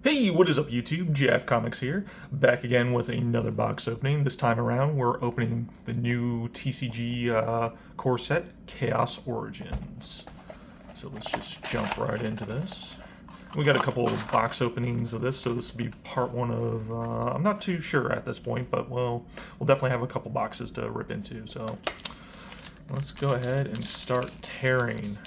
Hey, what is up YouTube? Jeff Comics here, back again with another box opening. This time around, we're opening the new TCG core set, Chaos Origins. So let's just jump right into this. We got a couple of box openings of this, so this will be part one of, I'm not too sure at this point, but we'll definitely have a couple boxes to rip into. So let's go ahead and start tearing.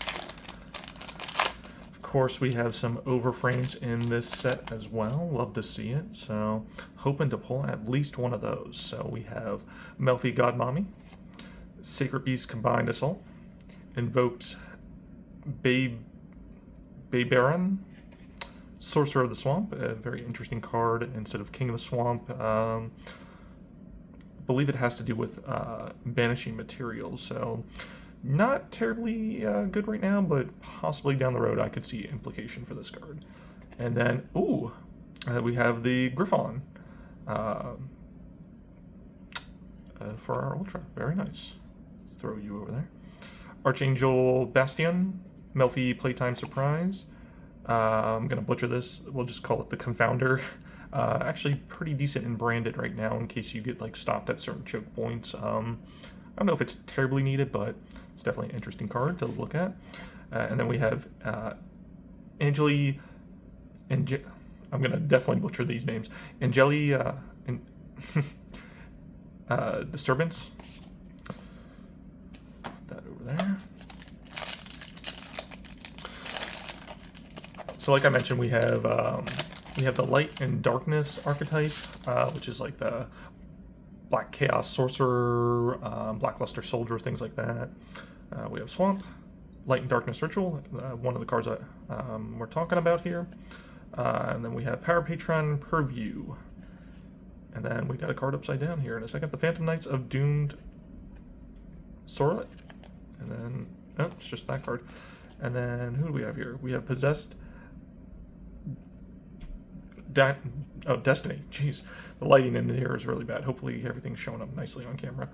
Of course, we have some overframes in this set as well. Love to see it. So, hoping to pull at least one of those. So, we have Melfi Godmommy, Sacred Beast Combined Assault, Invoked Baron, Sorcerer of the Swamp, a very interesting card instead of King of the Swamp. I believe it has to do with banishing materials. So, not terribly good right now, but possibly down the road I could see implication for this card. And then, we have the Griffon for our Ultra. Very nice. Let's throw you over there. Archangel Bastion, Melfi Playtime Surprise. I'm going to butcher this. We'll just call it the Confounder. Actually pretty decent and branded right now in case you get like stopped at certain choke points. I don't know if it's terribly needed, but it's definitely an interesting card to look at. And then we have Angeli, I'm going to definitely butcher these names. Angeli Disturbance. Put that over there. So like I mentioned, we have the Light and Darkness archetype, which is like the Black Chaos Sorcerer, Blackluster Soldier, things like that. We have Swamp, Light and Darkness Ritual, one of the cards that we're talking about here. And then we have Power Patron Purview. And then we got a card upside down here in a second. The Phantom Knights of Doomed Sorlet. And then, oh, it's just that card. And then, who do we have here? We have Possessed Destiny. Jeez, the lighting in here is really bad. Hopefully everything's showing up nicely on camera.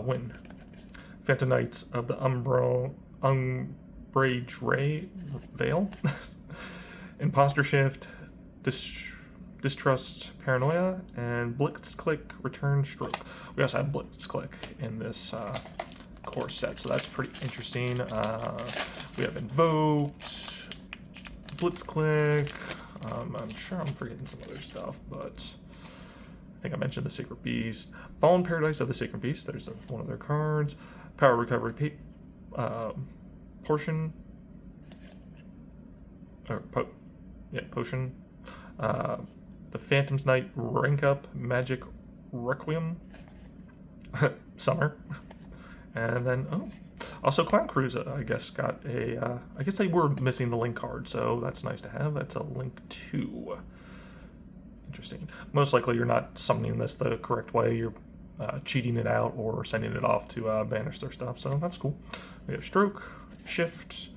Win. Phantom Knights of the Umbrage Ray Veil. Imposter Shift, Distrust Paranoia, and Blitzclick Return Stroke. We also have Blitzclick in this core set, so that's pretty interesting. We have Invoked, Blitzclick. I'm sure I'm forgetting some other stuff, but I think I mentioned the Sacred Beast. Fallen Paradise of the Sacred Beast, there's one of their cards. Power Recovery Potion. Potion. The Phantom's Night Rank Up Magic Requiem. Summer. And then, also Clown Cruise, I guess, got a, I guess they were missing the link card, so that's nice to have. That's a link 2. Interesting. Most likely you're not summoning this the correct way. You're cheating it out or sending it off to banish their stuff, so that's cool. We have Stroke, Shift,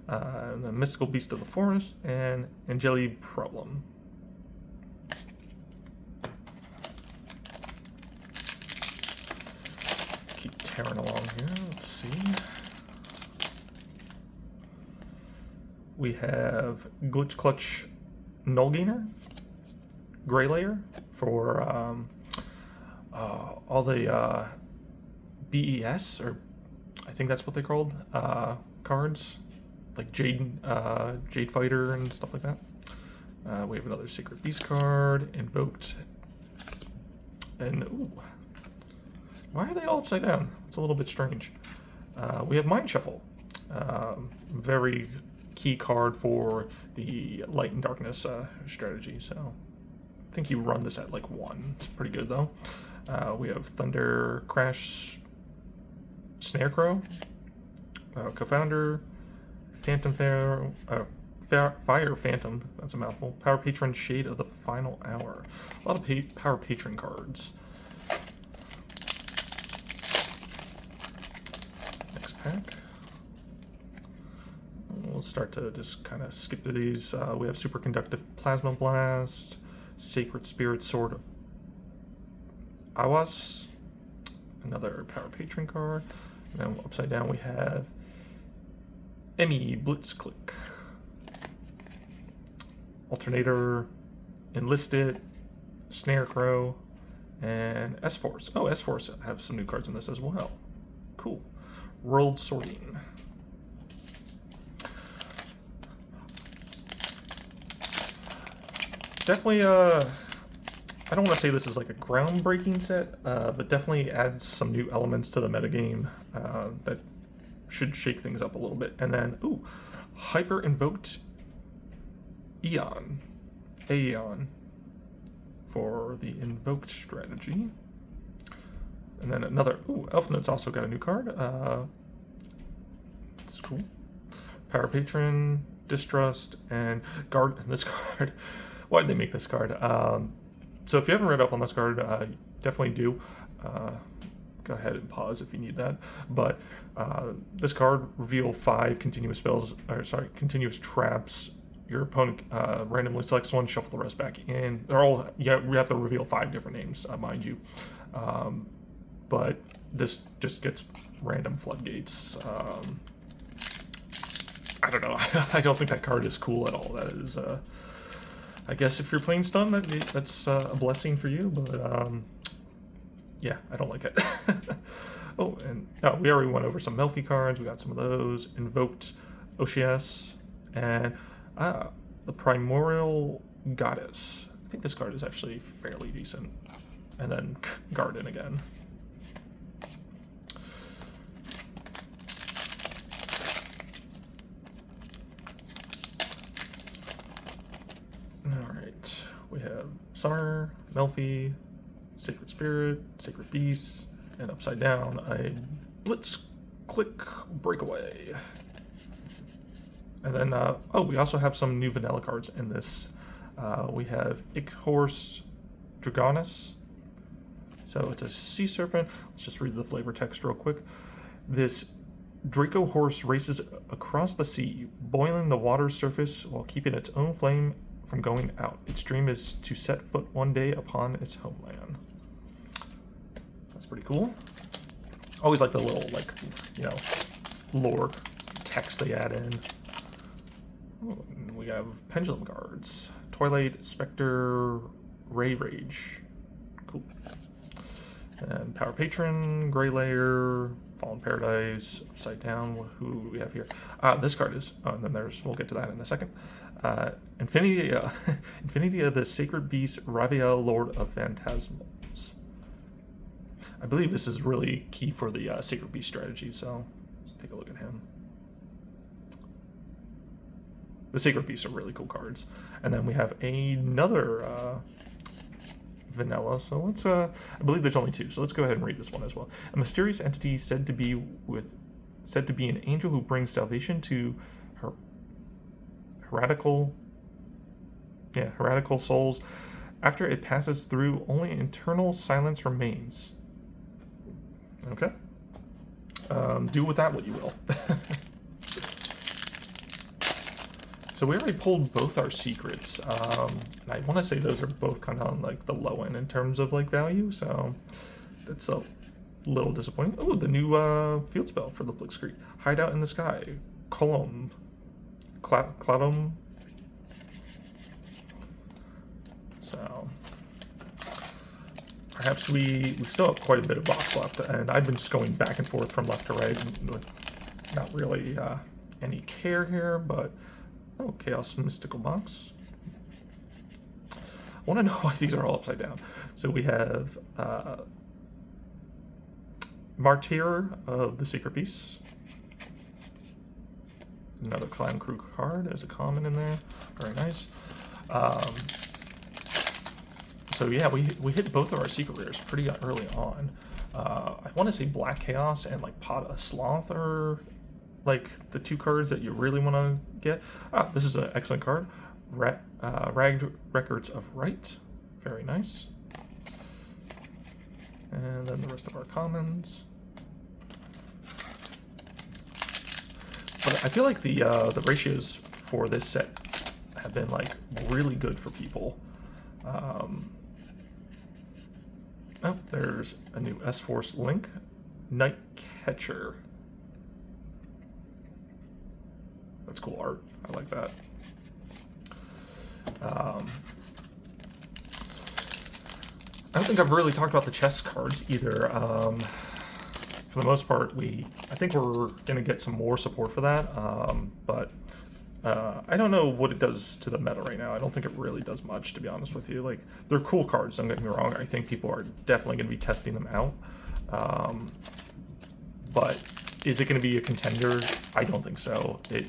and the Mystical Beast of the Forest, and Angeli Problem. Keep tearing along here. Let's see. We have Glitch Clutch Null Gainer, Gray Layer for all the BES, or I think that's what they called, cards, like Jade Fighter and stuff like that. We have another Sacred Beast card, Invoked, and why are they all upside down? It's a little bit strange. We have Mind Shuffle, very key card for the Light and Darkness strategy, so I think you run this at like 1. It's pretty good though. We have Thunder Crash Snarecrow, Co-Founder, Phantom Fire Phantom, that's a mouthful. Power Patron Shade of the Final Hour. A lot of Power Patron cards. Next pack. We'll start to just kind of skip through these. We have Superconductive Plasma Blast, Sacred Spirit Sword Awas, another Power Patron card. And then upside down we have Emmy Blitzclick, Alternator, Enlisted, Snarecrow, and S-Force. Oh, S-Force have some new cards in this as well. Cool. World Sorting. Definitely, I don't want to say this is like a groundbreaking set, but definitely adds some new elements to the metagame that should shake things up a little bit. And then, ooh, Hyper Invoked Aeon for the Invoked strategy. And then another, ooh, Elf Note's also got a new card. It's cool. Power Patron, Distrust, and Guard. This card, why'd they make this card? So if you haven't read up on this card, definitely do. Go ahead and pause if you need that. But this card, reveal 5 continuous spells, or sorry, continuous traps. Your opponent randomly selects one, shuffle the rest back in. They're all, yeah, we have to reveal 5 different names, mind you. But this just gets random floodgates. I don't know. I don't think that card is cool at all. That is, I guess if you're playing stun, that's a blessing for you. But yeah, I don't like it. Oh, and we already went over some Melfi cards. We got some of those. Invoked Oceas and the Primordial Goddess. I think this card is actually fairly decent. And then Garden again. Alright, we have Summer, Melfi, Sacred Spirit, Sacred Beast, and upside down, a Blitz Click Breakaway. And then, oh, we also have some new vanilla cards in this. We have Ichthorse Dragonus. So it's a sea serpent. Let's just read the flavor text real quick. This Draco horse races across the sea, boiling the water's surface while keeping its own flame from going out. Its dream is to set foot one day upon its homeland. That's pretty cool. Always like the little, like, you know, lore text they add in. Oh, and we have Pendulum Guards. Twilight Spectre Ray Rage. Cool. And Power Patron, Gray Layer, Fallen Paradise, Upside Down. Who do we have here? This card is, and then there's, we'll get to that in a second. Infinity of the Sacred Beast, Raviel, Lord of Phantasms. I believe this is really key for the Sacred Beast strategy, so let's take a look at him. The Sacred Beasts are really cool cards. And then we have another vanilla, so let's, I believe there's only 2, so let's go ahead and read this one as well. A mysterious entity said to be an angel who brings salvation to heretical souls. After it passes through, only eternal silence remains. Okay. Do with that what you will. So we already pulled both our secrets. And I want to say those are both kind of on like the low end in terms of like value, so that's a little disappointing. Oh, the new field spell for the Blitzkrieg. Hideout in the Sky. Cloudum. So perhaps we still have quite a bit of box left, and I've been just going back and forth from left to right with not really any care here, but oh, Chaos Mystical Box. I want to know why these are all upside down. So we have Martyr of the Secret Beast. Another Clown Crew card as a common in there. Very nice. So yeah, we hit both of our secret rares pretty early on. I want to say Black Chaos and like Pot of Sloth are like the 2 cards that you really want to get. This is an excellent card. Ragged Records of Right. Very nice. And then the rest of our commons. But I feel like the ratios for this set have been like really good for people. Oh, there's a new S-Force Link. Night Catcher. That's cool art. I like that. I don't think I've really talked about the chess cards either. For the most part, I think we're going to get some more support for that, but I don't know what it does to the meta right now. I don't think it really does much, to be honest with you. Like, they're cool cards, don't get me wrong. I think people are definitely going to be testing them out. But is it going to be a contender? I don't think so. It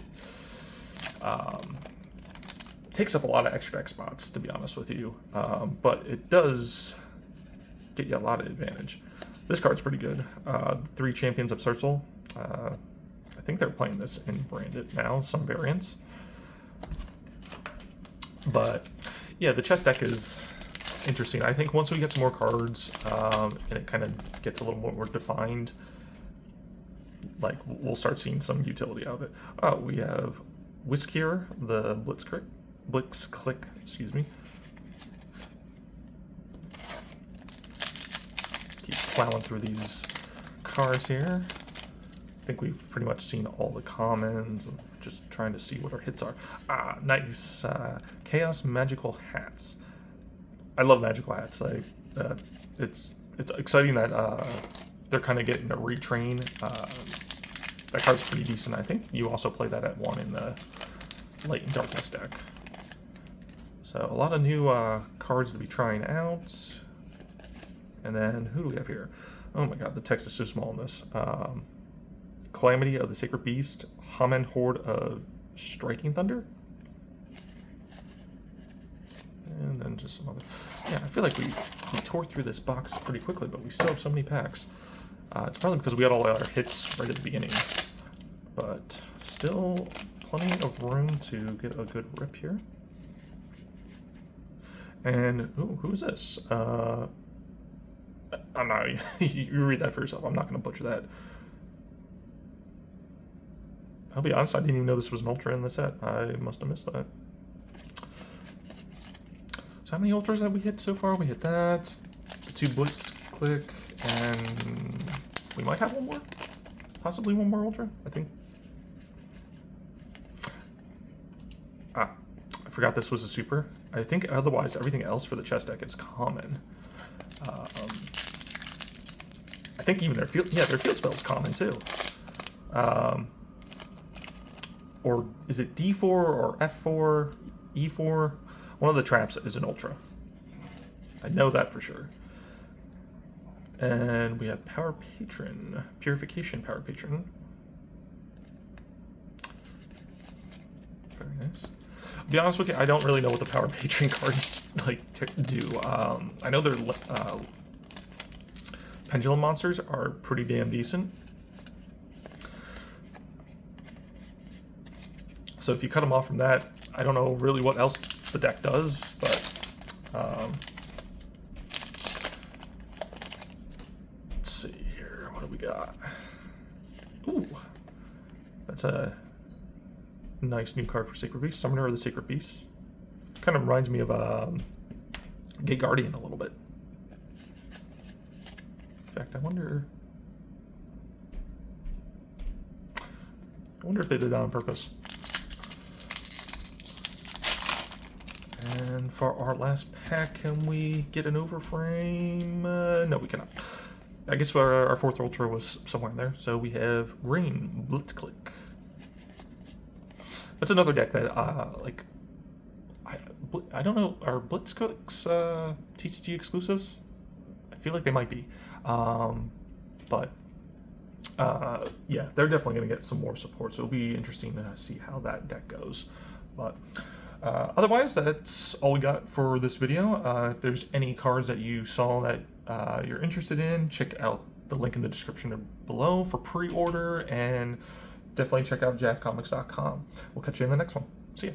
takes up a lot of extra deck spots, to be honest with you. But it does get you a lot of advantage. This card's pretty good. 3 Champions of Circle. I think they're playing this in Branded now, some variants. But yeah, the chess deck is interesting. I think once we get some more cards and it kind of gets a little more defined, like, we'll start seeing some utility out of it. We have Whisk here, the Blitzclick, excuse me. Keep plowing through these cards here. I think we've pretty much seen all the commons. I'm just trying to see what our hits are. Nice. Chaos Magical Hats. I love Magical Hats. It's exciting that they're kind of getting a retrain. That card's pretty decent. I think you also play that at 1 in the Light and Darkness deck. So a lot of new cards to be trying out. And then who do we have here? Oh my god, the text is so small in this. Calamity of the Sacred Beast, Hamen Horde of Striking Thunder, and then just some other. Yeah, I feel like we tore through this box pretty quickly, but we still have so many packs. It's probably because we got all our hits right at the beginning, but still plenty of room to get a good rip here. And ooh, who's this? I'm not. You read that for yourself. I'm not going to butcher that. I'll be honest, I didn't even know this was an Ultra in the set. I must have missed that. So how many Ultras have we hit so far? We hit that, the 2 Blitzclick, and we might have one more? Possibly one more Ultra, I think. I forgot this was a Super. I think otherwise everything else for the chess deck is common. I think even their field spell is common too. Or is it D4 or F4, E4? One of the traps is an Ultra. I know that for sure. And we have Power Patron, Purification Power Patron. Very nice. To be honest with you, I don't really know what the Power Patron cards do. I know their Pendulum monsters are pretty damn decent. So if you cut them off from that, I don't know really what else the deck does, but let's see here. What do we got? Ooh, that's a nice new card for Sacred Beast. Summoner of the Sacred Beast. Kind of reminds me of Gate Guardian a little bit. In fact, I wonder if they did that on purpose. And for our last pack, can we get an overframe? No, we cannot. I guess our 4th Ultra was somewhere in there. So we have green Blitzclick. That's another deck that, I don't know, are Blitzclicks TCG exclusives? I feel like they might be. But yeah, they're definitely going to get some more support. So it'll be interesting to see how that deck goes. But otherwise, that's all we got for this video. If there's any cards that you saw that you're interested in, check out the link in the description below for pre-order, and definitely check out jaffcomics.com. We'll catch you in the next one. See ya.